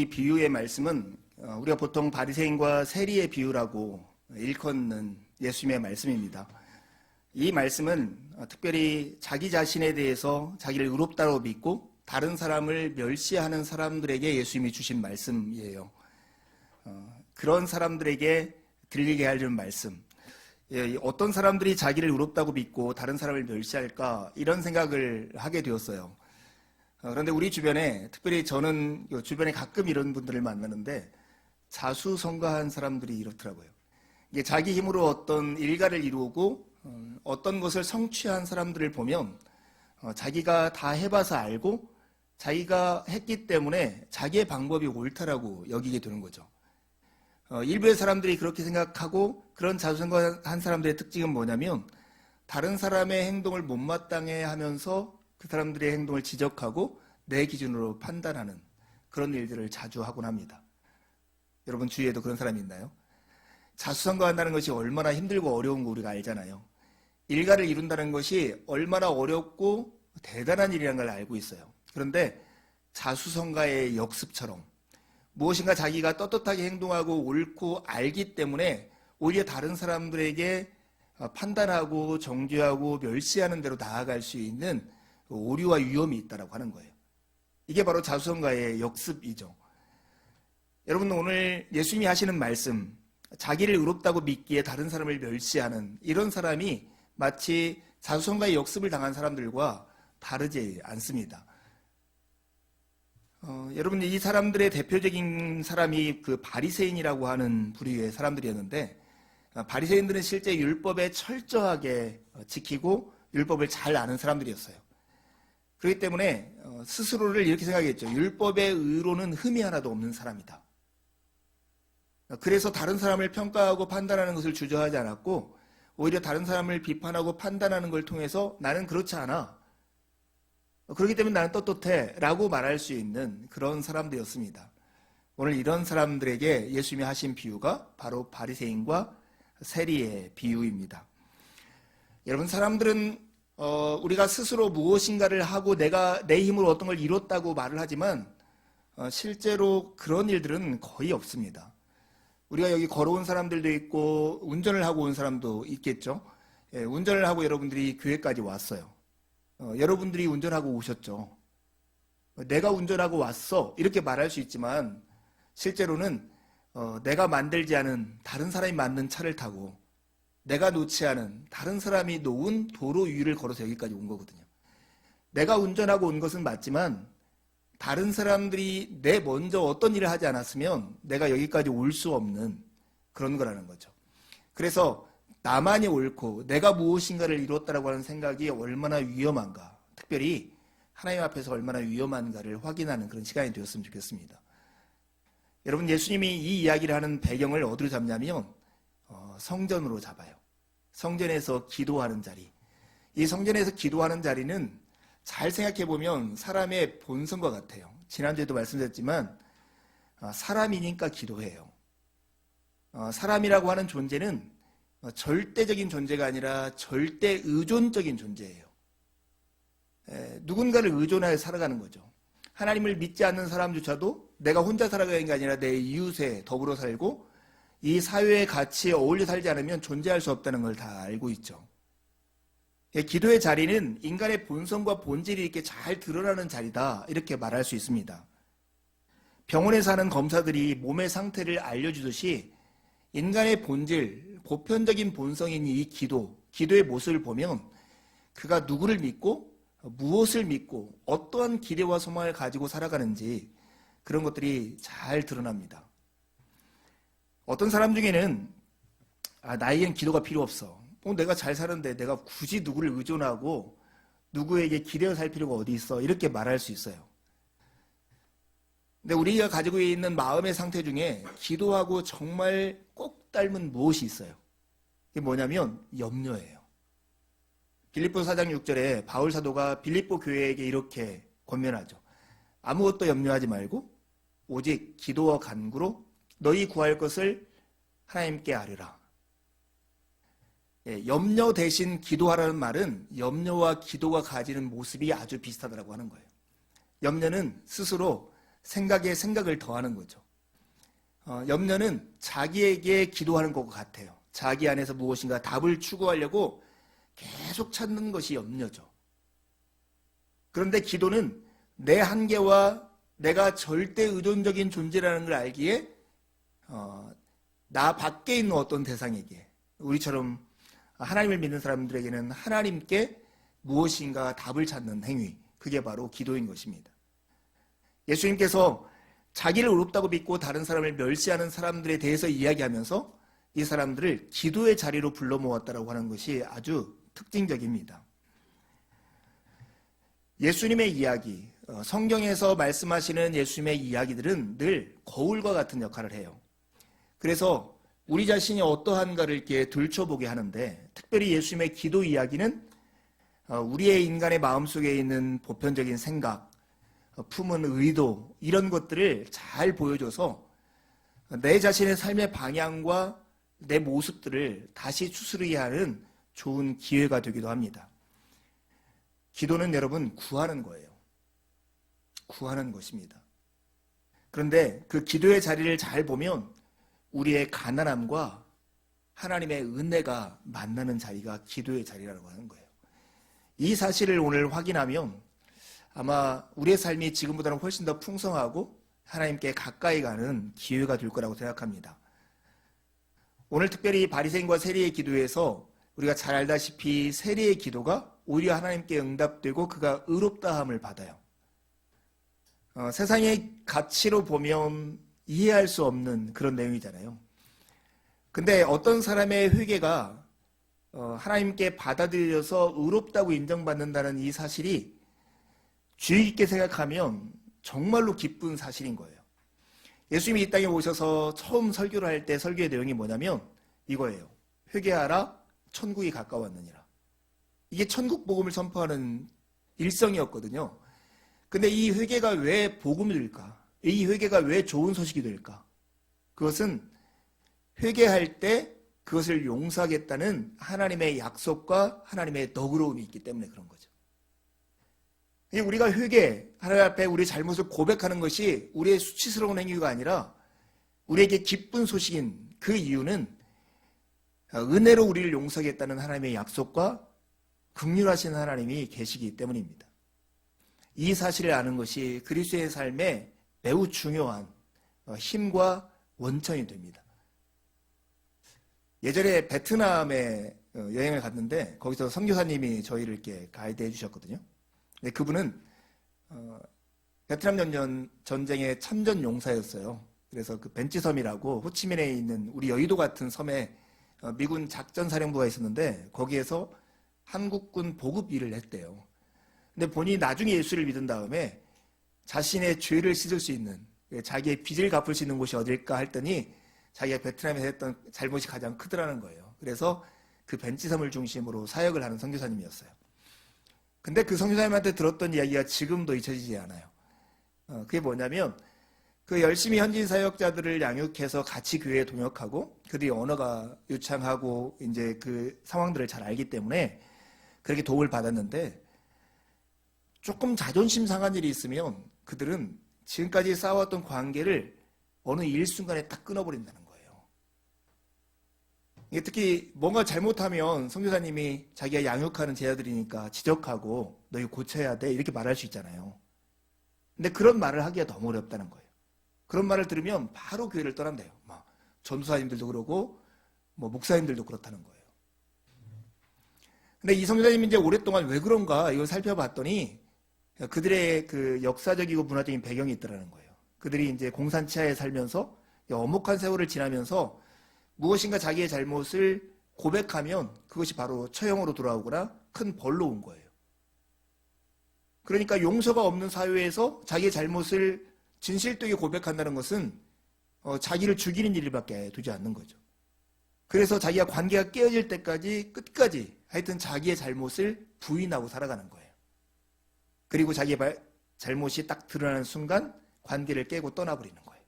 이 비유의 말씀은 우리가 보통 바리새인과 세리의 비유라고 일컫는 예수님의 말씀입니다. 이 말씀은 특별히 자기 자신에 대해서 자기를 의롭다고 믿고 다른 사람을 멸시하는 사람들에게 예수님이 주신 말씀이에요. 그런 사람들에게 들리게 하려는 말씀. 어떤 사람들이 자기를 의롭다고 믿고 다른 사람을 멸시할까 이런 생각을 하게 되었어요. 그런데 우리 주변에, 특별히 저는 주변에 가끔 이런 분들을 만나는데 자수성가한 사람들이 이렇더라고요. 이게 자기 힘으로 어떤 일가를 이루고 어떤 것을 성취한 사람들을 보면 자기가 다 해봐서 알고 자기가 했기 때문에 자기의 방법이 옳다라고 여기게 되는 거죠. 일부의 사람들이 그렇게 생각하고, 그런 자수성가한 사람들의 특징은 뭐냐면 다른 사람의 행동을 못마땅해 하면서 그 사람들의 행동을 지적하고 내 기준으로 판단하는 그런 일들을 자주 하곤 합니다. 여러분 주위에도 그런 사람이 있나요? 자수성가한다는 것이 얼마나 힘들고 어려운 거 우리가 알잖아요. 일가를 이룬다는 것이 얼마나 어렵고 대단한 일이라는 걸 알고 있어요. 그런데 자수성가의 역습처럼 무엇인가 자기가 떳떳하게 행동하고 옳고 알기 때문에 오히려 다른 사람들에게 판단하고 정죄하고 멸시하는 대로 나아갈 수 있는 오류와 위험이 있다고 하는 거예요. 이게 바로 자수성가의 역습이죠. 여러분, 오늘 예수님이 하시는 말씀, 자기를 의롭다고 믿기에 다른 사람을 멸시하는 이런 사람이 마치 자수성가의 역습을 당한 사람들과 다르지 않습니다. 여러분, 이 사람들의 대표적인 사람이 그 바리새인이라고 하는 부류의 사람들이었는데, 바리새인들은 실제 율법에 철저하게 지키고 율법을 잘 아는 사람들이었어요. 그렇기 때문에 스스로를 이렇게 생각했죠. 율법의 의로는 흠이 하나도 없는 사람이다. 그래서 다른 사람을 평가하고 판단하는 것을 주저하지 않았고, 오히려 다른 사람을 비판하고 판단하는 걸 통해서 나는 그렇지 않아, 그렇기 때문에 나는 떳떳해 라고 말할 수 있는 그런 사람들이었습니다. 오늘 이런 사람들에게 예수님이 하신 비유가 바로 바리새인과 세리의 비유입니다. 여러분, 사람들은 우리가 스스로 무엇인가를 하고 내가 내 힘으로 어떤 걸 이뤘다고 말을 하지만 실제로 그런 일들은 거의 없습니다. 우리가 여기 걸어온 사람들도 있고 운전을 하고 온 사람도 있겠죠. 운전을 하고 여러분들이 교회까지 왔어요. 여러분들이 운전하고 오셨죠. 내가 운전하고 왔어 이렇게 말할 수 있지만 실제로는 내가 만들지 않은 다른 사람이 만든 차를 타고 내가 놓지 않은 다른 사람이 놓은 도로 위를 걸어서 여기까지 온 거거든요. 내가 운전하고 온 것은 맞지만 다른 사람들이 내 먼저 어떤 일을 하지 않았으면 내가 여기까지 올 수 없는 그런 거라는 거죠. 그래서 나만이 옳고 내가 무엇인가를 이뤘다라고 하는 생각이 얼마나 위험한가, 특별히 하나님 앞에서 얼마나 위험한가를 확인하는 그런 시간이 되었으면 좋겠습니다. 여러분, 예수님이 이 이야기를 하는 배경을 어디로 잡냐면 성전으로 잡아요. 성전에서 기도하는 자리. 이 성전에서 기도하는 자리는 잘 생각해보면 사람의 본성과 같아요. 지난주에도 말씀드렸지만 사람이니까 기도해요. 사람이라고 하는 존재는 절대적인 존재가 아니라 절대 의존적인 존재예요. 누군가를 의존하여 살아가는 거죠. 하나님을 믿지 않는 사람조차도 내가 혼자 살아가는 게 아니라 내 이웃에 더불어 살고 이 사회의 가치에 어울려 살지 않으면 존재할 수 없다는 걸 다 알고 있죠. 기도의 자리는 인간의 본성과 본질이 이렇게 잘 드러나는 자리다, 이렇게 말할 수 있습니다. 병원에 사는 검사들이 몸의 상태를 알려주듯이 인간의 본질, 보편적인 본성인 이 기도의 모습을 보면 그가 누구를 믿고 무엇을 믿고 어떠한 기대와 소망을 가지고 살아가는지 그런 것들이 잘 드러납니다. 어떤 사람 중에는 나에겐 기도가 필요 없어. 내가 잘 사는데 내가 굳이 누구를 의존하고 누구에게 기대어 살 필요가 어디 있어, 이렇게 말할 수 있어요. 근데 우리가 가지고 있는 마음의 상태 중에 기도하고 정말 꼭 닮은 무엇이 있어요. 이게 뭐냐면 염려예요. 빌립보 4장 6절에 바울 사도가 빌립보 교회에게 이렇게 권면하죠. 아무것도 염려하지 말고 오직 기도와 간구로 너희 구할 것을 하나님께 아뢰라. 염려 대신 기도하라는 말은 염려와 기도가 가지는 모습이 아주 비슷하다고 하는 거예요. 염려는 스스로 생각에 생각을 더하는 거죠. 염려는 자기에게 기도하는 것 같아요. 자기 안에서 무엇인가 답을 추구하려고 계속 찾는 것이 염려죠. 그런데 기도는 내 한계와 내가 절대 의존적인 존재라는 걸 알기에 나 밖에 있는 어떤 대상에게, 우리처럼 하나님을 믿는 사람들에게는 하나님께 무엇인가 답을 찾는 행위, 그게 바로 기도인 것입니다. 예수님께서 자기를 의롭다고 믿고 다른 사람을 멸시하는 사람들에 대해서 이야기하면서 이 사람들을 기도의 자리로 불러 모았다고 하는 것이 아주 특징적입니다. 예수님의 이야기, 성경에서 말씀하시는 예수님의 이야기들은 늘 거울과 같은 역할을 해요. 그래서 우리 자신이 어떠한가를 이렇게 들춰보게 하는데, 특별히 예수님의 기도 이야기는 우리의 인간의 마음속에 있는 보편적인 생각, 품은 의도, 이런 것들을 잘 보여줘서 내 자신의 삶의 방향과 내 모습들을 다시 추스르게 하는 좋은 기회가 되기도 합니다. 기도는 여러분 구하는 거예요. 구하는 것입니다. 그런데 그 기도의 자리를 잘 보면 우리의 가난함과 하나님의 은혜가 만나는 자리가 기도의 자리라고 하는 거예요. 이 사실을 오늘 확인하면 아마 우리의 삶이 지금보다는 훨씬 더 풍성하고 하나님께 가까이 가는 기회가 될 거라고 생각합니다. 오늘 특별히 바리새인과 세리의 기도에서 우리가 잘 알다시피 세리의 기도가 오히려 하나님께 응답되고 그가 의롭다함을 받아요. 세상의 가치로 보면 이해할 수 없는 그런 내용이잖아요. 근데 어떤 사람의 회개가 하나님께 받아들여서 의롭다고 인정받는다는 이 사실이 주의 깊게 생각하면 정말로 기쁜 사실인 거예요. 예수님이 이 땅에 오셔서 처음 설교를 할 때 설교의 내용이 뭐냐면 이거예요. 회개하라, 천국이 가까웠느니라. 이게 천국 복음을 선포하는 일성이었거든요. 근데 이 회개가 왜 복음이 될까? 이 회개가 왜 좋은 소식이 될까? 그것은 회개할 때 그것을 용서하겠다는 하나님의 약속과 하나님의 너그러움이 있기 때문에 그런 거죠. 우리가 회개, 하나님 앞에 우리의 잘못을 고백하는 것이 우리의 수치스러운 행위가 아니라 우리에게 기쁜 소식인 그 이유는 은혜로 우리를 용서하겠다는 하나님의 약속과 긍휼하신 하나님이 계시기 때문입니다. 이 사실을 아는 것이 그리스도의 삶에 매우 중요한 힘과 원천이 됩니다. 예전에 베트남에 여행을 갔는데 거기서 선교사님이 저희를 이렇게 가이드해 주셨거든요. 근데 그분은 베트남 전쟁의 참전 용사였어요. 그래서 그 벤치섬이라고 호치민에 있는 우리 여의도 같은 섬에 미군 작전사령부가 있었는데 거기에서 한국군 보급 일을 했대요. 근데 본인이 나중에 예수를 믿은 다음에 자신의 죄를 씻을 수 있는, 자기의 빚을 갚을 수 있는 곳이 어딜까 했더니 자기가 베트남에서 했던 잘못이 가장 크더라는 거예요. 그래서 그 벤치섬을 중심으로 사역을 하는 선교사님이었어요. 근데 그 선교사님한테 들었던 이야기가 지금도 잊혀지지 않아요. 그게 뭐냐면 그 열심히 현지인 사역자들을 양육해서 같이 교회에 동역하고 그들이 언어가 유창하고 이제 그 상황들을 잘 알기 때문에 그렇게 도움을 받았는데 조금 자존심 상한 일이 있으면 그들은 지금까지 쌓아왔던 관계를 어느 일순간에 딱 끊어버린다는 거예요. 특히 뭔가 잘못하면 선교사님이 자기가 양육하는 제자들이니까 지적하고 너 이거 고쳐야 돼 이렇게 말할 수 있잖아요. 근데 그런 말을 하기가 너무 어렵다는 거예요. 그런 말을 들으면 바로 교회를 떠난대요. 전도사님들도 그러고 목사님들도 그렇다는 거예요. 근데 이 선교사님이 이제 오랫동안 왜 그런가 이걸 살펴봤더니 그들의 그 역사적이고 문화적인 배경이 있더라는 거예요. 그들이 이제 공산치하에 살면서 엄혹한 세월을 지나면서 무엇인가 자기의 잘못을 고백하면 그것이 바로 처형으로 돌아오거나 큰 벌로 온 거예요. 그러니까 용서가 없는 사회에서 자기의 잘못을 진실되게 고백한다는 것은 자기를 죽이는 일밖에 두지 않는 거죠. 그래서 자기가 관계가 깨어질 때까지 끝까지 하여튼 자기의 잘못을 부인하고 살아가는 거예요. 그리고 자기의 잘못이 딱 드러나는 순간 관계를 깨고 떠나버리는 거예요.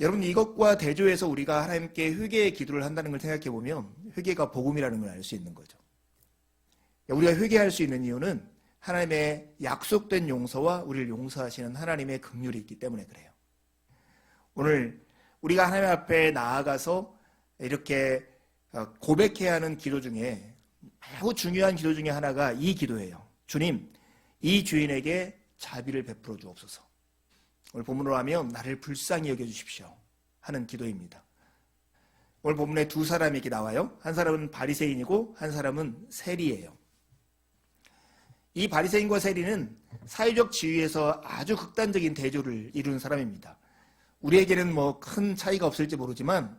여러분 이것과 대조해서 우리가 하나님께 회개의 기도를 한다는 걸 생각해 보면 회개가 복음이라는 걸 알 수 있는 거죠. 우리가 회개할 수 있는 이유는 하나님의 약속된 용서와 우리를 용서하시는 하나님의 긍휼이 있기 때문에 그래요. 오늘 우리가 하나님 앞에 나아가서 이렇게 고백해야 하는 기도 중에 매우 중요한 기도 중에 하나가 이 기도예요. 주님, 이 주인에게 자비를 베풀어 주옵소서. 오늘 본문으로 하면 나를 불쌍히 여겨주십시오 하는 기도입니다. 오늘 본문에 두 사람이 이렇게 나와요. 한 사람은 바리새인이고 한 사람은 세리예요. 이 바리새인과 세리는 사회적 지위에서 아주 극단적인 대조를 이루는 사람입니다. 우리에게는 뭐 큰 차이가 없을지 모르지만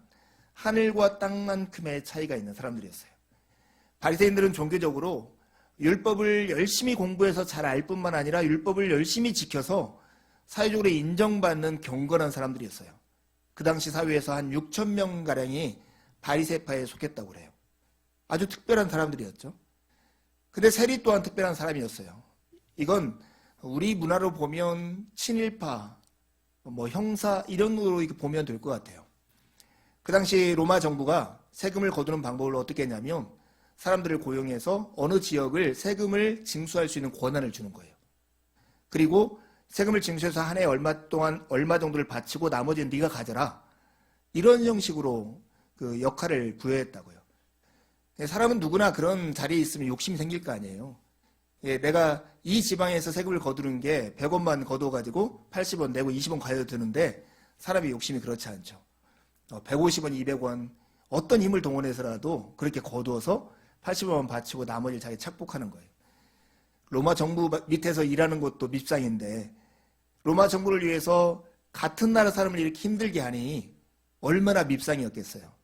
하늘과 땅만큼의 차이가 있는 사람들이었어요. 바리새인들은 종교적으로 율법을 열심히 공부해서 잘 알 뿐만 아니라 율법을 열심히 지켜서 사회적으로 인정받는 경건한 사람들이었어요. 그 당시 사회에서 한 6천 명가량이 바리새파에 속했다고 그래요. 아주 특별한 사람들이었죠. 근데 세리 또한 특별한 사람이었어요. 이건 우리 문화로 보면 친일파, 형사 이런 거로 보면 될 것 같아요. 그 당시 로마 정부가 세금을 거두는 방법을 어떻게 했냐면 사람들을 고용해서 어느 지역을 세금을 징수할 수 있는 권한을 주는 거예요. 그리고 세금을 징수해서 한 해 얼마 동안 얼마 정도를 바치고 나머지는 네가 가져라. 이런 형식으로 그 역할을 부여했다고요. 사람은 누구나 그런 자리에 있으면 욕심이 생길 거 아니에요. 내가 이 지방에서 세금을 거두는 게 100원만 거두어가지고 80원 내고 20원 가야 되는데 사람이 욕심이 그렇지 않죠. 150원, 200원 어떤 힘을 동원해서라도 그렇게 거두어서 80원 바치고 나머지를 자기 착복하는 거예요. 로마 정부 밑에서 일하는 것도 밉상인데 로마 정부를 위해서 같은 나라 사람을 이렇게 힘들게 하니 얼마나 밉상이었겠어요.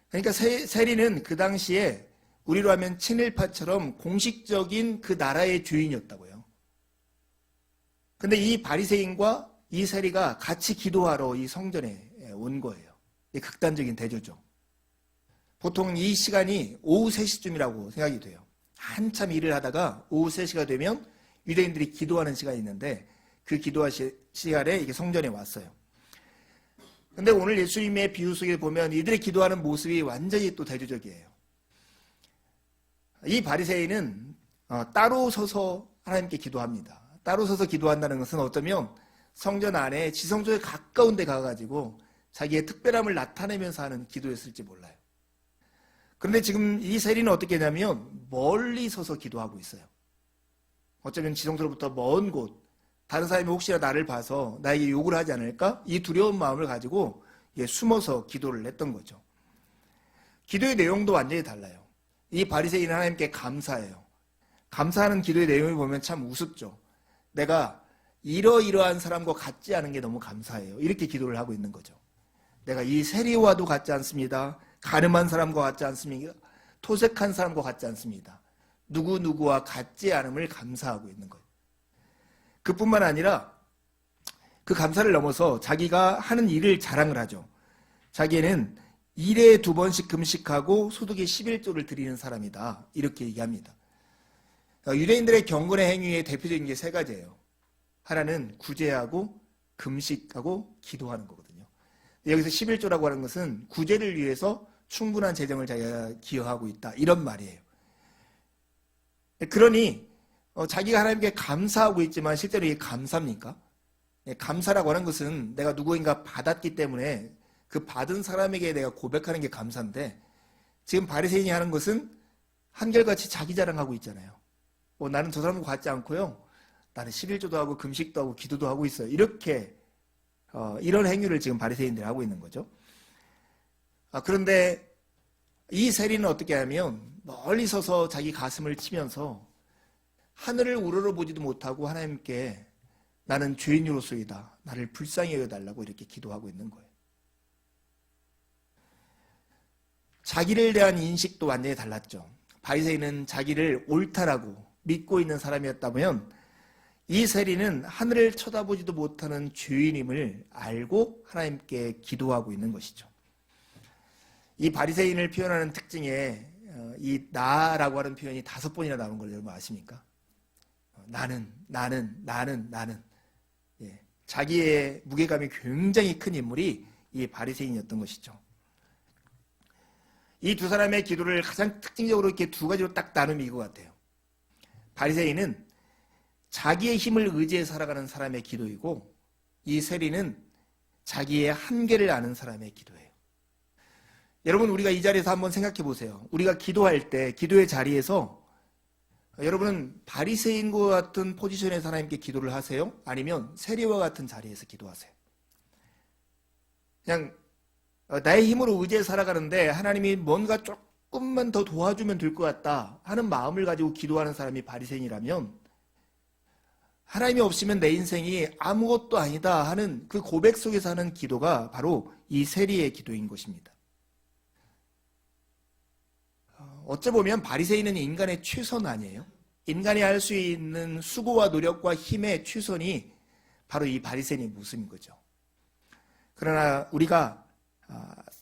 그러니까 세리는 그 당시에 우리로 하면 친일파처럼 공식적인 그 나라의 주인이었다고요. 근데 이 바리새인과 이 세리가 같이 기도하러 이 성전에 온 거예요. 이 극단적인 대조죠. 보통 이 시간이 오후 3시쯤이라고 생각이 돼요. 한참 일을 하다가 오후 3시가 되면 유대인들이 기도하는 시간이 있는데 그 기도하는 시간에 이게 성전에 왔어요. 근데 오늘 예수님의 비유 속에 보면 이들의 기도하는 모습이 완전히 또 대조적이에요. 이 바리새인은 따로 서서 하나님께 기도합니다. 따로 서서 기도한다는 것은 어쩌면 성전 안에 지성소에 가까운 데 가가지고 자기의 특별함을 나타내면서 하는 기도였을지 몰라요. 그런데 지금 이 세리는 어떻게 하냐면 멀리 서서 기도하고 있어요. 어쩌면 지성소로부터 먼 곳, 다른 사람이 혹시나 나를 봐서 나에게 욕을 하지 않을까? 이 두려운 마음을 가지고 숨어서 기도를 했던 거죠. 기도의 내용도 완전히 달라요. 이 바리새인은 하나님께 감사해요. 감사하는 기도의 내용을 보면 참 우습죠. 내가 이러이러한 사람과 같지 않은 게 너무 감사해요. 이렇게 기도를 하고 있는 거죠. 내가 이 세리와도 같지 않습니다. 가늠한 사람과 같지 않습니다. 토색한 사람과 같지 않습니다. 누구누구와 같지 않음을 감사하고 있는 거예요. 그뿐만 아니라 그 감사를 넘어서 자기가 하는 일을 자랑을 하죠. 자기는 일에 2번씩 금식하고 소득의 11조를 드리는 사람이다. 이렇게 얘기합니다. 유대인들의 경건의 행위의 대표적인 게 3가지예요. 하나는 구제하고 금식하고 기도하는 거거든요. 여기서 11조라고 하는 것은 구제를 위해서 충분한 재정을 자기가 기여하고 있다. 이런 말이에요. 그러니 자기가 하나님께 감사하고 있지만 실제로 이게 감사입니까? 감사라고 하는 것은 내가 누구인가 받았기 때문에 그 받은 사람에게 내가 고백하는 게 감사인데 지금 바리새인이 하는 것은 한결같이 자기 자랑하고 있잖아요. 나는 저 사람과 같지 않고요. 나는 11조도 하고 금식도 하고 기도도 하고 있어요. 이렇게 이런 행위를 지금 바리새인들이 하고 있는 거죠. 그런데 이 세리는 어떻게 하면 멀리 서서 자기 가슴을 치면서 하늘을 우러러보지도 못하고 하나님께 나는 죄인으로서이다. 나를 불쌍히 여겨달라고 이렇게 기도하고 있는 거예요. 자기를 대한 인식도 완전히 달랐죠. 바리새인은 자기를 옳다라고 믿고 있는 사람이었다면 이 세리는 하늘을 쳐다보지도 못하는 죄인임을 알고 하나님께 기도하고 있는 것이죠. 이 바리새인을 표현하는 특징에 이 나라고 하는 표현이 5번이나 나온 걸 여러분 아십니까? 나는. 자기의 무게감이 굉장히 큰 인물이 이 바리새인이었던 것이죠. 이 두 사람의 기도를 가장 특징적으로 이렇게 2가지로 딱 나누면 이거 같아요. 바리새인은 자기의 힘을 의지해 살아가는 사람의 기도이고, 이 세리는 자기의 한계를 아는 사람의 기도예요. 여러분, 우리가 이 자리에서 한번 생각해 보세요. 우리가 기도할 때, 기도의 자리에서 여러분은 바리새인과 같은 포지션에서 하나님께 기도를 하세요? 아니면 세리와 같은 자리에서 기도하세요? 그냥 나의 힘으로 의지해 살아가는데 하나님이 뭔가 조금만 더 도와주면 될 것 같다 하는 마음을 가지고 기도하는 사람이 바리새인이라면, 하나님이 없으면 내 인생이 아무것도 아니다 하는 그 고백 속에서 하는 기도가 바로 이 세리의 기도인 것입니다. 어째 보면 바리새인은 인간의 최선 아니에요? 인간이 할 수 있는 수고와 노력과 힘의 최선이 바로 이 바리새인의 모습인 거죠. 그러나 우리가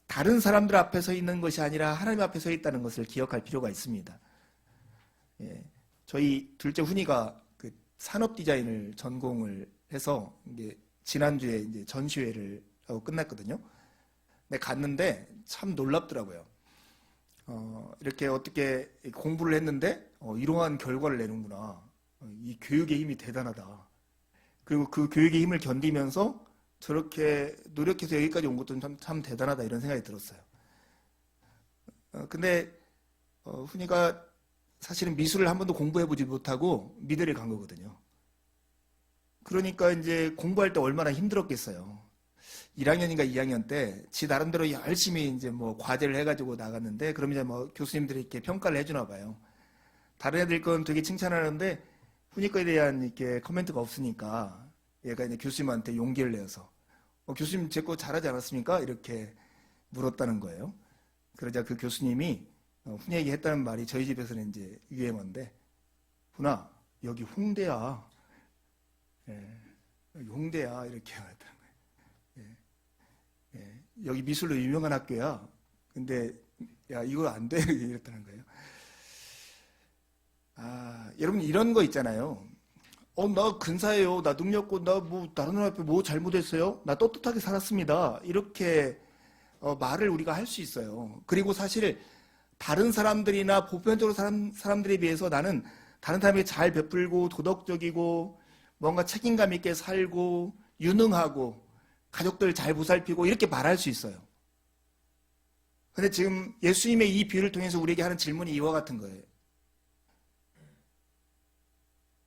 다른 사람들 앞에 서 있는 것이 아니라 하나님 앞에 서 있다는 것을 기억할 필요가 있습니다. 저희 둘째 훈이가 그 산업 디자인을 전공을 해서 이제 지난주에 이제 전시회를 하고 끝났거든요. 근데 갔는데 참 놀랍더라고요. 이렇게 어떻게 공부를 했는데 이러한 결과를 내는구나. 이 교육의 힘이 대단하다. 그리고 그 교육의 힘을 견디면서 저렇게 노력해서 여기까지 온 것도 참 대단하다, 이런 생각이 들었어요. 근데 훈이가 사실은 미술을 한 번도 공부해보지 못하고 미대를 간 거거든요. 그러니까 이제 공부할 때 얼마나 힘들었겠어요. 1학년인가 2학년 때 지 나름대로 열심히 이제 뭐 과제를 해가지고 나갔는데, 그럼 이제 뭐 교수님들이 이렇게 평가를 해주나 봐요. 다른 애들 건 되게 칭찬하는데 훈이 거에 대한 이렇게 코멘트가 없으니까 얘가 이제 교수님한테 용기를 내서 교수님 제 거 잘하지 않았습니까? 이렇게 물었다는 거예요. 그러자 그 교수님이 훈이에게 했다는 말이 저희 집에서는 이제 유행어인데, 훈아 여기 홍대야. 여기 홍대야, 이렇게 말했다는 거예요. 여기 미술로 유명한 학교야. 근데 야 이거 안 돼, 이랬다는 거예요. 여러분 이런 거 있잖아요. 나 근사해요. 나 능력고, 나 뭐 다른 사람 앞에 뭐 잘못했어요? 나 떳떳하게 살았습니다. 이렇게 말을 우리가 할 수 있어요. 그리고 사실 다른 사람들이나 보편적으로 사람들에 비해서 나는 다른 사람에게 잘 베풀고 도덕적이고 뭔가 책임감 있게 살고 유능하고 가족들 잘 보살피고 이렇게 말할 수 있어요. 근데 지금 예수님의 이 비유를 통해서 우리에게 하는 질문이 이와 같은 거예요.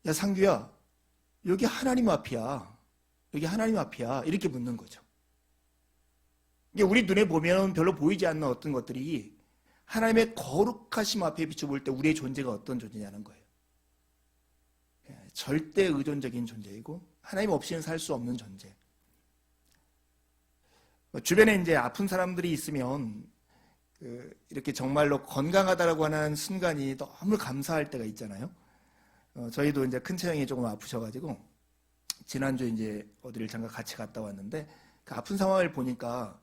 야 상규야, 여기 하나님 앞이야. 여기 하나님 앞이야. 이렇게 묻는 거죠. 이게 우리 눈에 보면 별로 보이지 않는 어떤 것들이 하나님의 거룩하심 앞에 비춰볼 때 우리의 존재가 어떤 존재냐는 거예요. 절대 의존적인 존재이고 하나님 없이는 살 수 없는 존재. 주변에 이제 아픈 사람들이 있으면 이렇게 정말로 건강하다라고 하는 순간이 너무 감사할 때가 있잖아요. 저희도 이제 큰 체형이 조금 아프셔가지고 지난주 이제 어디를 잠깐 같이 갔다 왔는데 그 아픈 상황을 보니까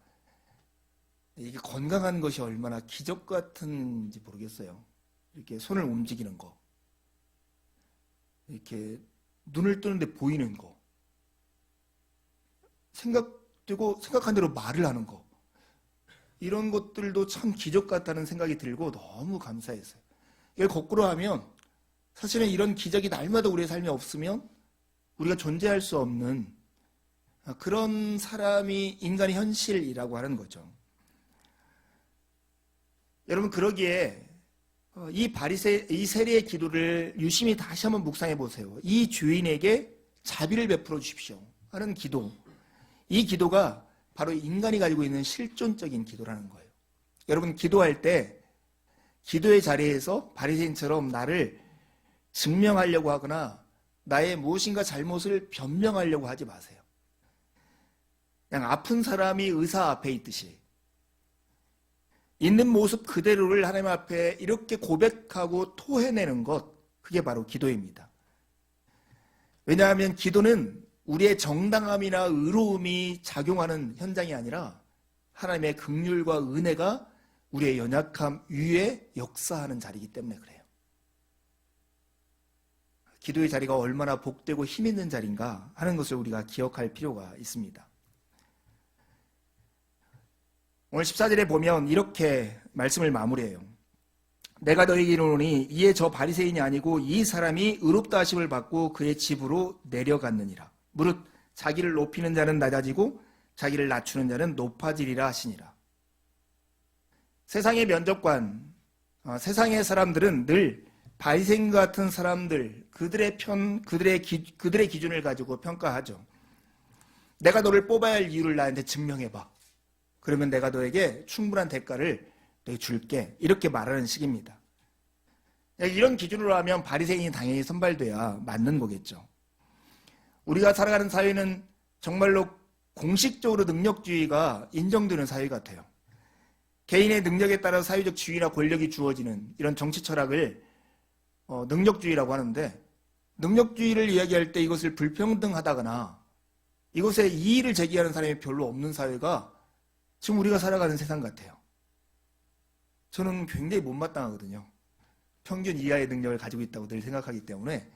이게 건강한 것이 얼마나 기적 같은지 모르겠어요. 이렇게 손을 움직이는 거, 이렇게 눈을 뜨는데 보이는 거, 생각한 대로 말을 하는 거, 이런 것들도 참 기적 같다는 생각이 들고 너무 감사했어요. 이걸 거꾸로 하면 사실은 이런 기적이 날마다 우리의 삶에 없으면 우리가 존재할 수 없는 그런 사람이 인간의 현실이라고 하는 거죠. 여러분 그러기에 이 세리의 기도를 유심히 다시 한번 묵상해 보세요. 이 주인에게 자비를 베풀어 주십시오 하는 기도, 이 기도가 바로 인간이 가지고 있는 실존적인 기도라는 거예요. 여러분 기도할 때 기도의 자리에서 바리새인처럼 나를 증명하려고 하거나 나의 무엇인가 잘못을 변명하려고 하지 마세요. 그냥 아픈 사람이 의사 앞에 있듯이 있는 모습 그대로를 하나님 앞에 이렇게 고백하고 토해내는 것, 그게 바로 기도입니다. 왜냐하면 기도는 우리의 정당함이나 의로움이 작용하는 현장이 아니라 하나님의 긍휼과 은혜가 우리의 연약함 위에 역사하는 자리이기 때문에 그래요. 기도의 자리가 얼마나 복되고 힘 있는 자리인가 하는 것을 우리가 기억할 필요가 있습니다. 오늘 14절에 보면 이렇게 말씀을 마무리해요. 내가 너에게 이르노니 이에 저 바리새인이 아니고 이 사람이 의롭다 하심을 받고 그의 집으로 내려갔느니라. 무릇 자기를 높이는 자는 낮아지고 자기를 낮추는 자는 높아지리라 하시니라. 세상의 면접관, 세상의 사람들은 늘 바리새인 같은 사람들, 그들의 기준을 가지고 평가하죠. 내가 너를 뽑아야 할 이유를 나한테 증명해봐. 그러면 내가 너에게 충분한 대가를 너에게 줄게. 이렇게 말하는 식입니다. 이런 기준으로 하면 바리새인이 당연히 선발돼야 맞는 거겠죠. 우리가 살아가는 사회는 정말로 공식적으로 능력주의가 인정되는 사회 같아요. 개인의 능력에 따라 사회적 지위나 권력이 주어지는 이런 정치 철학을 능력주의라고 하는데, 능력주의를 이야기할 때 이것을 불평등하다거나 이것에 이의를 제기하는 사람이 별로 없는 사회가 지금 우리가 살아가는 세상 같아요. 저는 굉장히 못마땅하거든요. 평균 이하의 능력을 가지고 있다고 늘 생각하기 때문에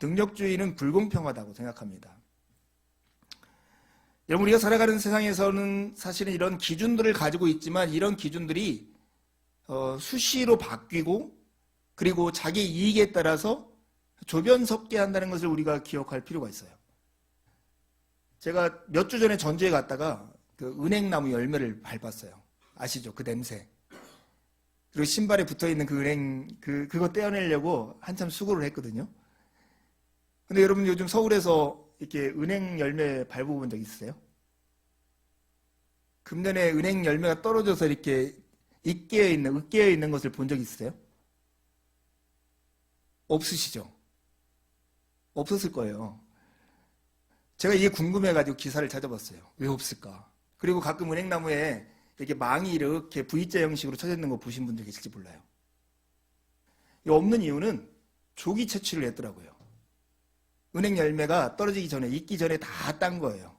능력주의는 불공평하다고 생각합니다. 여러분, 우리가 살아가는 세상에서는 사실은 이런 기준들을 가지고 있지만 이런 기준들이 수시로 바뀌고 그리고 자기 이익에 따라서 조변석게 한다는 것을 우리가 기억할 필요가 있어요. 제가 몇 주 전에 전주에 갔다가 그 은행나무 열매를 밟았어요. 아시죠? 그 냄새. 그리고 신발에 붙어있는 그 은행, 그거 떼어내려고 한참 수고를 했거든요. 근데 여러분, 요즘 서울에서 이렇게 은행 열매 밟아본 적 있으세요? 금년에 은행 열매가 떨어져서 이렇게 으깨어 있는 것을 본 적 있으세요? 없으시죠? 없었을 거예요. 제가 이게 궁금해가지고 기사를 찾아봤어요. 왜 없을까? 그리고 가끔 은행나무에 이렇게 망이 이렇게 V자 형식으로 쳐져 있는 거 보신 분들 계실지 몰라요. 이 없는 이유는 조기 채취를 했더라고요. 은행 열매가 떨어지기 전에, 익기 전에 다 딴 거예요.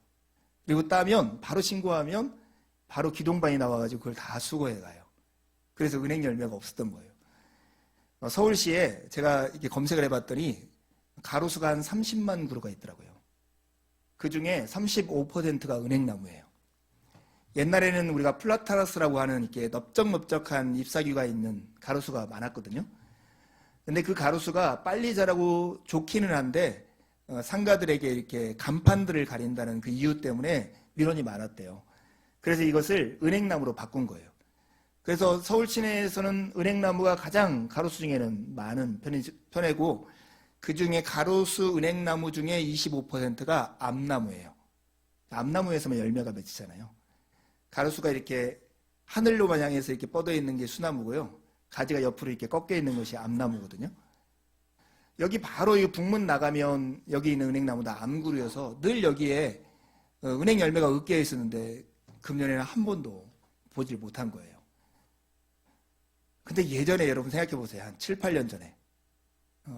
그리고 따면 바로 신고하면 바로 기동반이 나와가지고 그걸 다 수거해 가요. 그래서 은행 열매가 없었던 거예요. 서울시에 제가 이렇게 검색을 해봤더니 가로수가 한 30만 그루가 있더라고요. 그 중에 35%가 은행나무예요. 옛날에는 우리가 플라타라스라고 하는 이렇게 넓적넓적한 잎사귀가 있는 가로수가 많았거든요. 근데 그 가로수가 빨리 자라고 좋기는 한데 상가들에게 이렇게 간판들을 가린다는 그 이유 때문에 민원이 많았대요. 그래서 이것을 은행나무로 바꾼 거예요. 그래서 서울 시내에서는 은행나무가 가장 가로수 중에는 많은 편이고, 그 중에 가로수 은행나무 중에 25%가 암나무예요. 암나무에서만 열매가 맺히잖아요. 가로수가 이렇게 하늘로만 향해서 이렇게 뻗어 있는 게 수나무고요. 가지가 옆으로 이렇게 꺾여 있는 것이 암나무거든요. 여기 바로 이 북문 나가면 여기 있는 은행나무도 암구루여서 늘 여기에 은행 열매가 으깨어 있었는데 금년에는 한 번도 보질 못한 거예요. 근데 예전에 여러분 생각해 보세요. 한 7, 8년 전에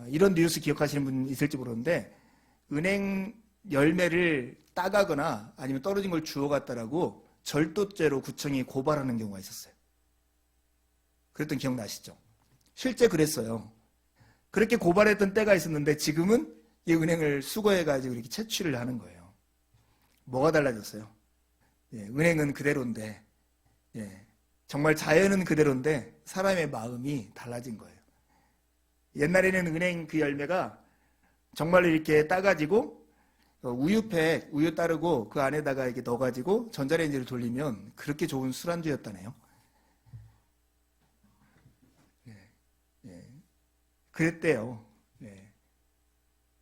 이런 뉴스 기억하시는 분 있을지 모르는데, 은행 열매를 따가거나 아니면 떨어진 걸 주워갔다라고 절도죄로 구청이 고발하는 경우가 있었어요. 그랬던 기억나시죠? 실제 그랬어요. 그렇게 고발했던 때가 있었는데 지금은 이 은행을 수거해가지고 이렇게 채취를 하는 거예요. 뭐가 달라졌어요? 은행은 그대로인데, 정말 자연은 그대로인데 사람의 마음이 달라진 거예요. 옛날에는 은행 그 열매가 정말로 이렇게 따가지고 우유팩, 우유 따르고 그 안에다가 이렇게 넣어가지고 전자레인지를 돌리면 그렇게 좋은 술안주였다네요. 그랬대요.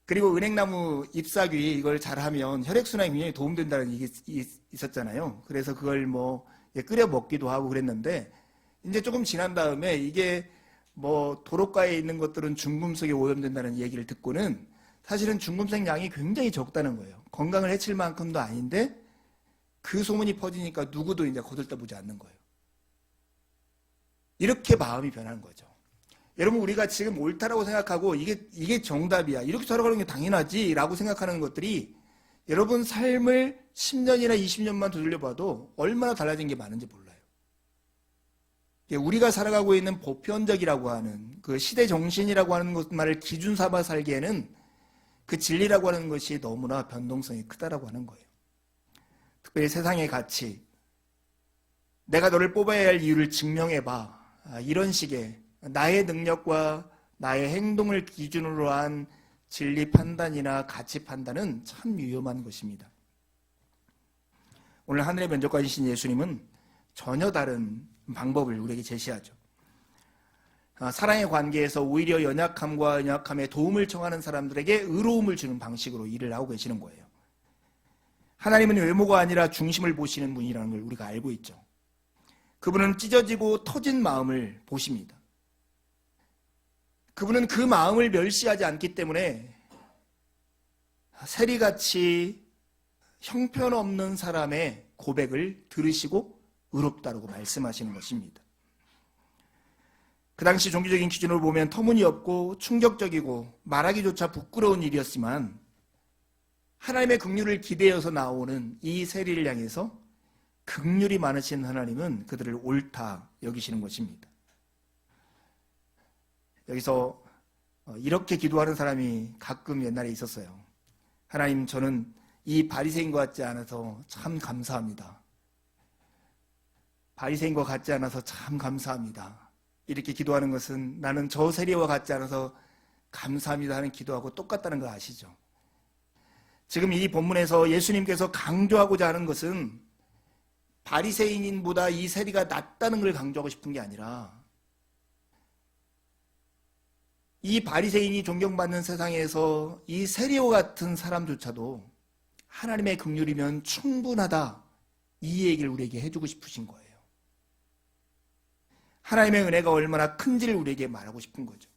그리고 은행나무 잎사귀 이걸 잘하면 혈액순환에 굉장히 도움된다는 얘기 있었잖아요. 그래서 그걸 뭐 끓여 먹기도 하고 그랬는데, 이제 조금 지난 다음에 이게 뭐 도로가에 있는 것들은 중금속에 오염된다는 얘기를 듣고는 사실은 중금속 양이 굉장히 적다는 거예요. 건강을 해칠 만큼도 아닌데 그 소문이 퍼지니까 누구도 이제 거들떠보지 않는 거예요. 이렇게 마음이 변하는 거죠. 여러분, 우리가 지금 옳다라고 생각하고 이게 정답이야, 이렇게 살아가는 게 당연하지 라고 생각하는 것들이 여러분 삶을 10년이나 20년만 되돌려봐도 얼마나 달라진 게 많은지 몰라요. 우리가 살아가고 있는 보편적이라고 하는 그 시대 정신이라고 하는 것만을 기준 삼아 살기에는 그 진리라고 하는 것이 너무나 변동성이 크다라고 하는 거예요. 특별히 세상의 가치, 내가 너를 뽑아야 할 이유를 증명해봐, 이런 식의 나의 능력과 나의 행동을 기준으로 한 진리 판단이나 가치 판단은 참 위험한 것입니다. 오늘 하늘의 면접관이신 예수님은 전혀 다른 방법을 우리에게 제시하죠. 사랑의 관계에서 오히려 연약함과 연약함에 도움을 청하는 사람들에게 의로움을 주는 방식으로 일을 하고 계시는 거예요. 하나님은 외모가 아니라 중심을 보시는 분이라는 걸 우리가 알고 있죠. 그분은 찢어지고 터진 마음을 보십니다. 그분은 그 마음을 멸시하지 않기 때문에 세리같이 형편없는 사람의 고백을 들으시고 의롭다라고 말씀하시는 것입니다. 그 당시 종교적인 기준으로 보면 터무니없고 충격적이고 말하기조차 부끄러운 일이었지만 하나님의 긍휼을 기대어서 나오는 이 세리를 향해서 긍휼이 많으신 하나님은 그들을 옳다 여기시는 것입니다. 여기서 이렇게 기도하는 사람이 가끔 옛날에 있었어요. 하나님, 저는 이 바리새인과 같지 않아서 참 감사합니다. 바리새인과 같지 않아서 참 감사합니다. 이렇게 기도하는 것은 나는 저 세리와 같지 않아서 감사합니다 하는 기도하고 똑같다는 거 아시죠? 지금 이 본문에서 예수님께서 강조하고자 하는 것은 바리새인인보다 이 세리가 낫다는 걸 강조하고 싶은 게 아니라 이 바리새인이 존경받는 세상에서 이 세리와 같은 사람조차도 하나님의 긍휼이면 충분하다, 이 얘기를 우리에게 해주고 싶으신 거예요. 하나님의 은혜가 얼마나 큰지를 우리에게 말하고 싶은 거죠.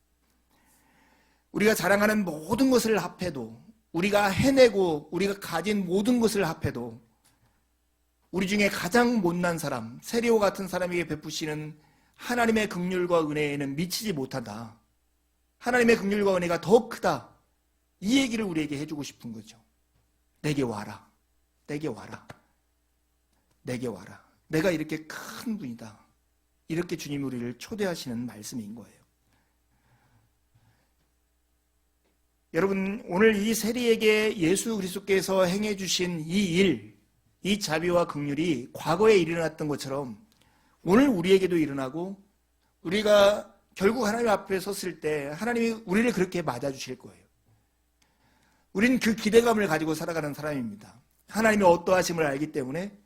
우리가 자랑하는 모든 것을 합해도, 우리가 해내고 우리가 가진 모든 것을 합해도 우리 중에 가장 못난 사람, 세리와 같은 사람에게 베푸시는 하나님의 긍휼과 은혜에는 미치지 못한다. 하나님의 긍휼과 은혜가 더 크다. 이 얘기를 우리에게 해주고 싶은 거죠. 내게 와라. 내게 와라. 내게 와라. 내가 이렇게 큰 분이다. 이렇게 주님이 우리를 초대하시는 말씀인 거예요. 여러분, 오늘 이 세리에게 예수 그리스도께서 행해 주신 이 일, 이 자비와 긍휼이 과거에 일어났던 것처럼 오늘 우리에게도 일어나고 우리가 결국 하나님 앞에 섰을 때 하나님이 우리를 그렇게 맞아주실 거예요. 우리는 그 기대감을 가지고 살아가는 사람입니다. 하나님이 어떠하심을 알기 때문에,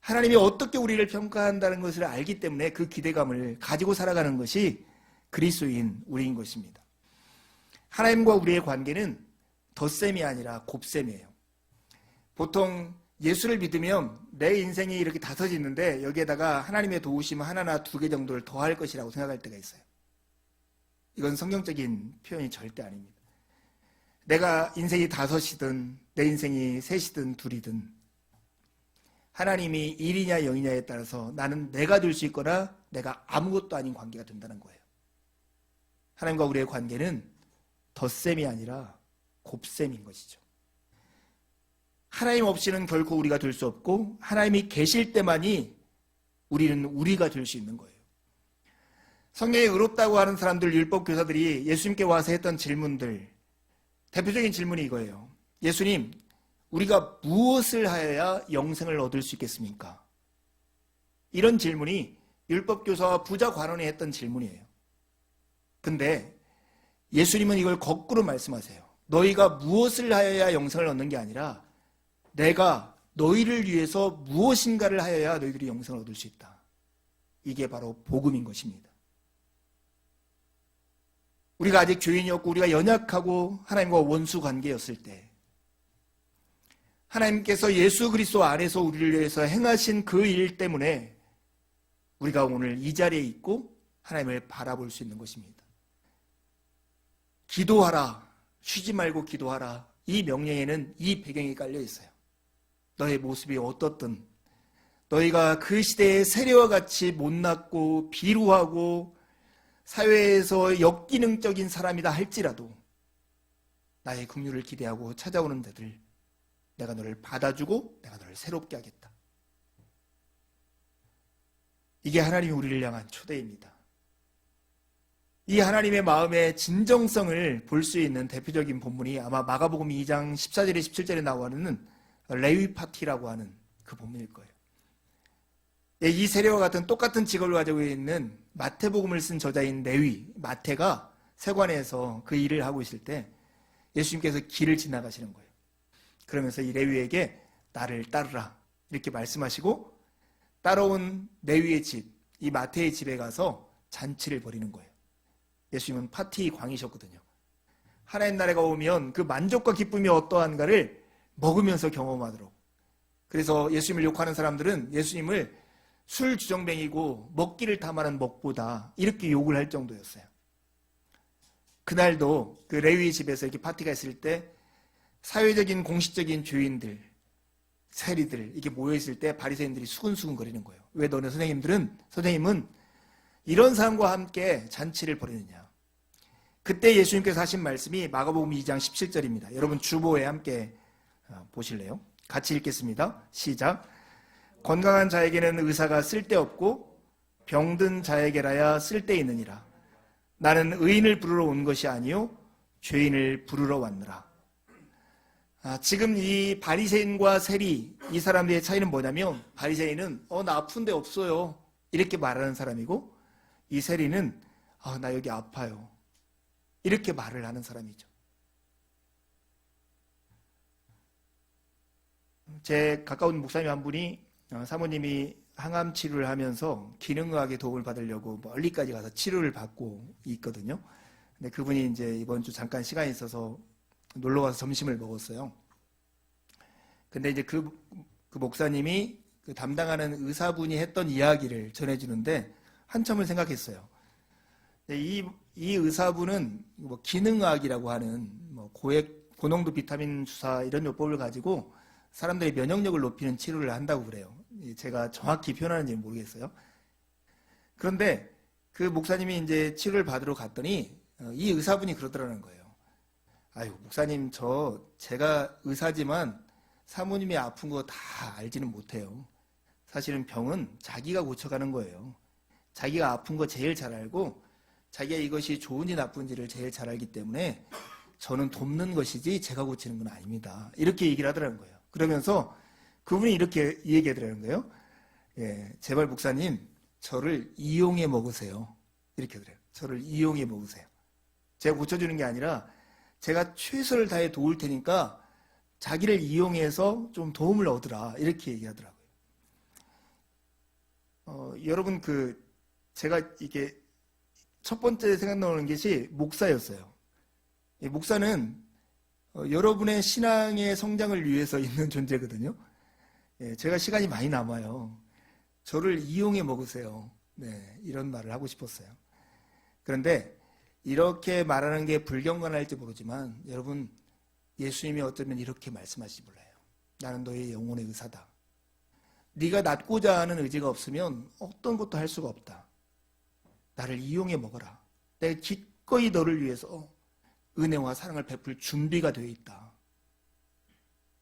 하나님이 어떻게 우리를 평가한다는 것을 알기 때문에 그 기대감을 가지고 살아가는 것이 그리스도인 우리인 것입니다. 하나님과 우리의 관계는 덧셈이 아니라 곱셈이에요. 보통 예수를 믿으면 내 인생이 이렇게 다섯이 있는데 여기에다가 하나님의 도우심 하나나 두 개 정도를 더할 것이라고 생각할 때가 있어요. 이건 성경적인 표현이 절대 아닙니다. 내가 인생이 다섯이든 내 인생이 셋이든 둘이든 하나님이 1이냐 0이냐에 따라서 나는 내가 될 수 있거나 내가 아무것도 아닌 관계가 된다는 거예요. 하나님과 우리의 관계는 덧셈이 아니라 곱셈인 것이죠. 하나님 없이는 결코 우리가 될 수 없고 하나님이 계실 때만이 우리는 우리가 될 수 있는 거예요. 성경에 의롭다고 하는 사람들, 율법 교사들이 예수님께 와서 했던 질문들, 대표적인 질문이 이거예요. 예수님, 우리가 무엇을 하여야 영생을 얻을 수 있겠습니까? 이런 질문이 율법 교사와 부자 관원이 했던 질문이에요. 근데 예수님은 이걸 거꾸로 말씀하세요. 너희가 무엇을 하여야 영생을 얻는 게 아니라 내가 너희를 위해서 무엇인가를 하여야 너희들이 영생을 얻을 수 있다. 이게 바로 복음인 것입니다. 우리가 아직 죄인이었고 우리가 연약하고 하나님과 원수 관계였을 때 하나님께서 예수 그리스도 안에서 우리를 위해서 행하신 그 일 때문에 우리가 오늘 이 자리에 있고 하나님을 바라볼 수 있는 것입니다. 기도하라, 쉬지 말고 기도하라. 이 명령에는 이 배경이 깔려 있어요. 너의 모습이 어떻든, 너희가 그 시대의 세례와 같이 못났고 비루하고 사회에서 역기능적인 사람이다 할지라도 나의 긍휼을 기대하고 찾아오는 자들, 내가 너를 받아주고 내가 너를 새롭게 하겠다. 이게 하나님이 우리를 향한 초대입니다. 이 하나님의 마음의 진정성을 볼 수 있는 대표적인 본문이 아마 마가복음 2장 14절에 17절에 나오는 레위 파티라고 하는 그 본문일 거예요. 이 세례와 같은 똑같은 직업을 가지고 있는 마태복음을 쓴 저자인 레위, 마태가 세관에서 그 일을 하고 있을 때 예수님께서 길을 지나가시는 거예요. 그러면서 이 레위에게 나를 따르라 이렇게 말씀하시고 따라온 레위의 집, 이 마태의 집에 가서 잔치를 벌이는 거예요. 예수님은 파티 광이셨거든요. 하나님 나라가 오면 그 만족과 기쁨이 어떠한가를 먹으면서 경험하도록. 그래서 예수님을 욕하는 사람들은 예수님을 술 주정뱅이고 먹기를 탐하는 먹보다 이렇게 욕을 할 정도였어요. 그날도 그 레위 집에서 이렇게 파티가 있을 때 사회적인 공식적인 죄인들, 세리들 이렇게 모여있을 때 바리새인들이 수근수근 거리는 거예요. 왜 너네 선생님은 이런 사람과 함께 잔치를 벌이느냐. 그때 예수님께서 하신 말씀이 마가복음 2장 17절입니다. 여러분 주보에 함께 보실래요? 같이 읽겠습니다. 시작. 건강한 자에게는 의사가 쓸데없고 병든 자에게라야 쓸데있느니라. 나는 의인을 부르러 온 것이 아니요 죄인을 부르러 왔느라. 지금 이 바리새인과 세리 이 사람들의 차이는 뭐냐면 바리새인은 나 아픈데 없어요 이렇게 말하는 사람이고 이 세리는 나 여기 아파요 이렇게 말을 하는 사람이죠. 제 가까운 목사님 한 분이 사모님이 항암 치료를 하면서 기능의학의 도움을 받으려고 멀리까지 가서 치료를 받고 있거든요. 근데 그분이 이제 이번 주 잠깐 시간이 있어서 놀러 가서 점심을 먹었어요. 근데 이제 그 목사님이 그 담당하는 의사분이 했던 이야기를 전해주는데 한참을 생각했어요. 이 의사분은 뭐 기능의학이라고 하는 뭐 고농도 비타민 주사 이런 요법을 가지고 사람들의 면역력을 높이는 치료를 한다고 그래요. 제가 정확히 표현하는지 모르겠어요. 그런데 그 목사님이 이제 치료를 받으러 갔더니 이 의사분이 그러더라는 거예요. 아유, 목사님, 제가 의사지만 사모님이 아픈 거 다 알지는 못해요. 사실은 병은 자기가 고쳐가는 거예요. 자기가 아픈 거 제일 잘 알고 자기가 이것이 좋은지 나쁜지를 제일 잘 알기 때문에 저는 돕는 것이지 제가 고치는 건 아닙니다. 이렇게 얘기를 하더라는 거예요. 그러면서 그분이 이렇게 얘기하더라는 거예요. 제발 목사님, 저를 이용해 먹으세요. 이렇게 하더래요. 저를 이용해 먹으세요. 제가 고쳐주는 게 아니라 제가 최선을 다해 도울 테니까 자기를 이용해서 좀 도움을 얻으라 이렇게 얘기하더라고요. 여러분 제가 이게 첫 번째 생각나는 것이 목사였어요. 목사는 여러분의 신앙의 성장을 위해서 있는 존재거든요. 제가 시간이 많이 남아요. 저를 이용해 먹으세요. 이런 말을 하고 싶었어요. 그런데 이렇게 말하는 게 불경건할지 모르지만 여러분 예수님이 어쩌면 이렇게 말씀하시지 몰라요. 나는 너의 영혼의 의사다. 네가 낫고자 하는 의지가 없으면 어떤 것도 할 수가 없다. 나를 이용해 먹어라. 내가 기꺼이 너를 위해서 은혜와 사랑을 베풀 준비가 되어 있다.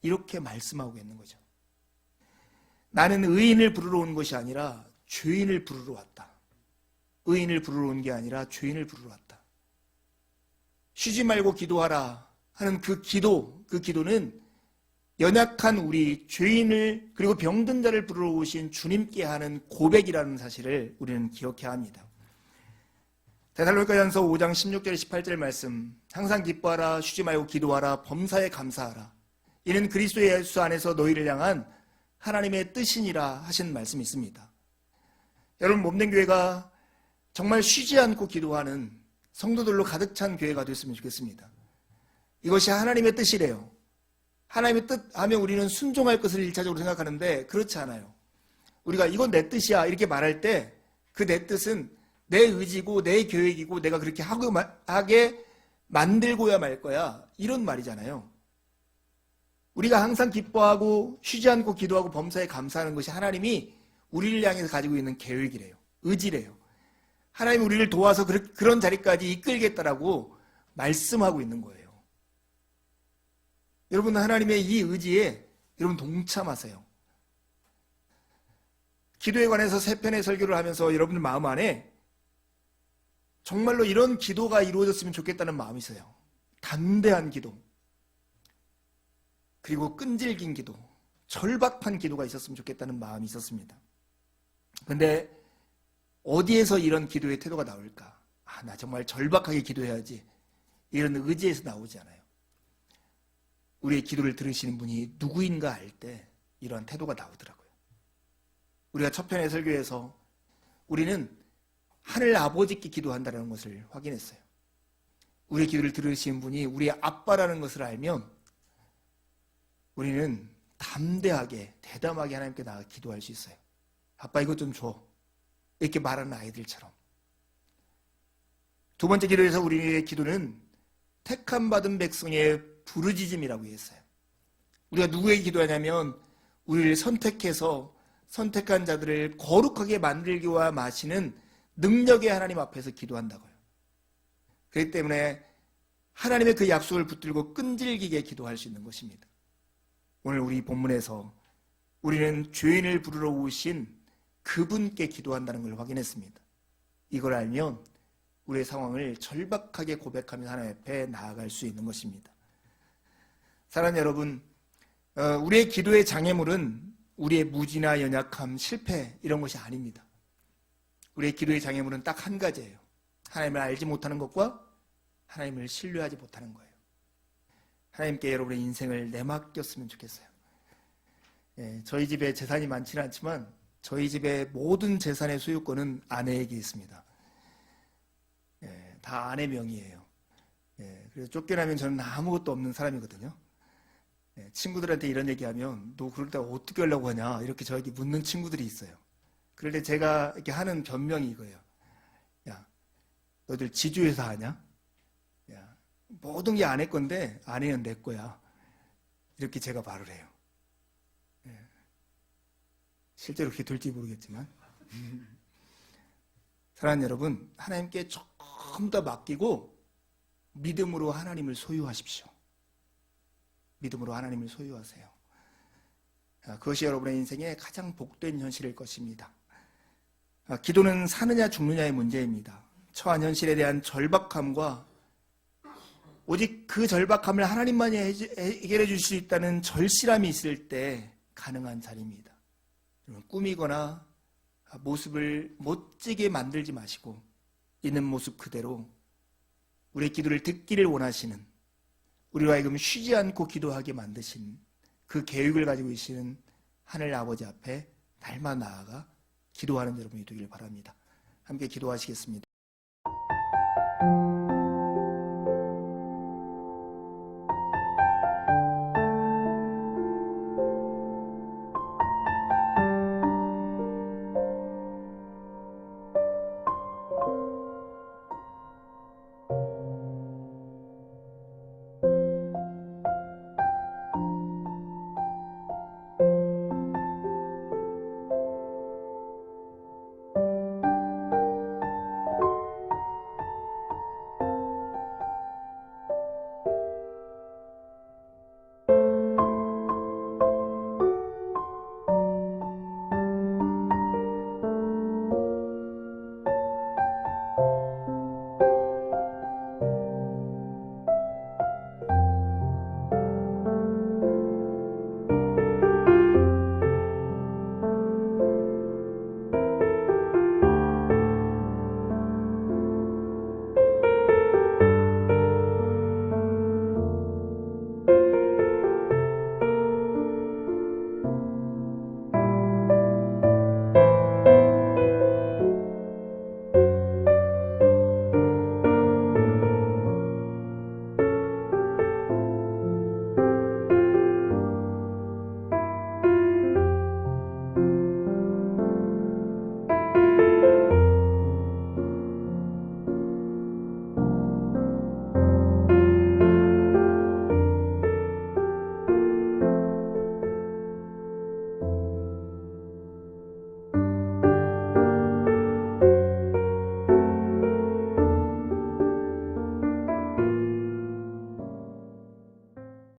이렇게 말씀하고 있는 거죠. 나는 의인을 부르러 온 것이 아니라 죄인을 부르러 왔다. 의인을 부르러 온 게 아니라 죄인을 부르러 왔다. 쉬지 말고 기도하라 하는 그 기도는 연약한 우리 죄인을 그리고 병든 자를 부르러 오신 주님께 하는 고백이라는 사실을 우리는 기억해야 합니다. 데살로니가전서 5장 16절 18절 말씀, 항상 기뻐하라, 쉬지 말고 기도하라, 범사에 감사하라. 이는 그리스도 예수 안에서 너희를 향한 하나님의 뜻이니라 하신 말씀이 있습니다. 여러분, 몸된 교회가 정말 쉬지 않고 기도하는 성도들로 가득 찬 교회가 됐으면 좋겠습니다. 이것이 하나님의 뜻이래요. 하나님의 뜻 하면 우리는 순종할 것을 일차적으로 생각하는데 그렇지 않아요. 우리가 이건 내 뜻이야 이렇게 말할 때 그 내 뜻은 내 의지고 내 계획이고 내가 그렇게 하게 만들고야 말 거야 이런 말이잖아요. 우리가 항상 기뻐하고 쉬지 않고 기도하고 범사에 감사하는 것이 하나님이 우리를 향해서 가지고 있는 계획이래요. 의지래요. 하나님이 우리를 도와서 그런 자리까지 이끌겠다라고 말씀하고 있는 거예요. 여러분, 하나님의 이 의지에 여러분 동참하세요. 기도에 관해서 3편의 설교를 하면서 여러분들 마음 안에 정말로 이런 기도가 이루어졌으면 좋겠다는 마음이 있어요. 담대한 기도, 그리고 끈질긴 기도, 절박한 기도가 있었으면 좋겠다는 마음이 있었습니다. 근데 어디에서 이런 기도의 태도가 나올까? 나 정말 절박하게 기도해야지. 이런 의지에서 나오지 않아요. 우리의 기도를 들으시는 분이 누구인가 알 때 이런 태도가 나오더라고요. 우리가 첫 편의 설교에서 우리는 하늘 아버지께 기도한다는 것을 확인했어요. 우리의 기도를 들으시는 분이 우리의 아빠라는 것을 알면 우리는 담대하게, 대담하게 하나님께 나가 기도할 수 있어요. 아빠 이것 좀 줘. 이렇게 말하는 아이들처럼. 두 번째 기도에서 우리의 기도는 택함받은 백성의 부르짖음이라고 했어요. 우리가 누구에게 기도하냐면 우리를 선택해서 선택한 자들을 거룩하게 만들기와 마시는 능력의 하나님 앞에서 기도한다고요. 그렇기 때문에 하나님의 그 약속을 붙들고 끈질기게 기도할 수 있는 것입니다. 오늘 우리 본문에서 우리는 죄인을 부르러 오신 그분께 기도한다는 걸 확인했습니다. 이걸 알면 우리의 상황을 절박하게 고백하며 하나님 앞에 나아갈 수 있는 것입니다. 사랑하는 여러분, 우리의 기도의 장애물은 우리의 무지나 연약함, 실패 이런 것이 아닙니다. 우리의 기도의 장애물은 딱 한 가지예요. 하나님을 알지 못하는 것과 하나님을 신뢰하지 못하는 거예요. 하나님께 여러분의 인생을 내맡겼으면 좋겠어요. 저희 집에 재산이 많지는 않지만 저희 집의 모든 재산의 소유권은 아내에게 있습니다. 다 아내 명의예요. 그래서 쫓겨나면 저는 아무것도 없는 사람이거든요. 친구들한테 이런 얘기하면 너 그럴 때 어떻게 하려고 하냐 이렇게 저에게 묻는 친구들이 있어요. 그럴 때 제가 이렇게 하는 변명이 이거예요. 야, 너희들 지주회사 하냐? 야, 모든 게 아내 건데 아내는 내 거야. 이렇게 제가 말을 해요. 실제로 그렇게 될지 모르겠지만 사랑하는 여러분, 하나님께 조금 더 맡기고 믿음으로 하나님을 소유하십시오. 믿음으로 하나님을 소유하세요. 그것이 여러분의 인생의 가장 복된 현실일 것입니다. 기도는 사느냐 죽느냐의 문제입니다. 처한 현실에 대한 절박함과 오직 그 절박함을 하나님만이 해결해 줄 수 있다는 절실함이 있을 때 가능한 자리입니다. 꾸미거나 모습을 멋지게 만들지 마시고 있는 모습 그대로 우리의 기도를 듣기를 원하시는, 우리로 하여금 쉬지 않고 기도하게 만드신 그 계획을 가지고 계시는 하늘 아버지 앞에 날마다 나아가 기도하는 여러분이 되길 바랍니다. 함께 기도하시겠습니다.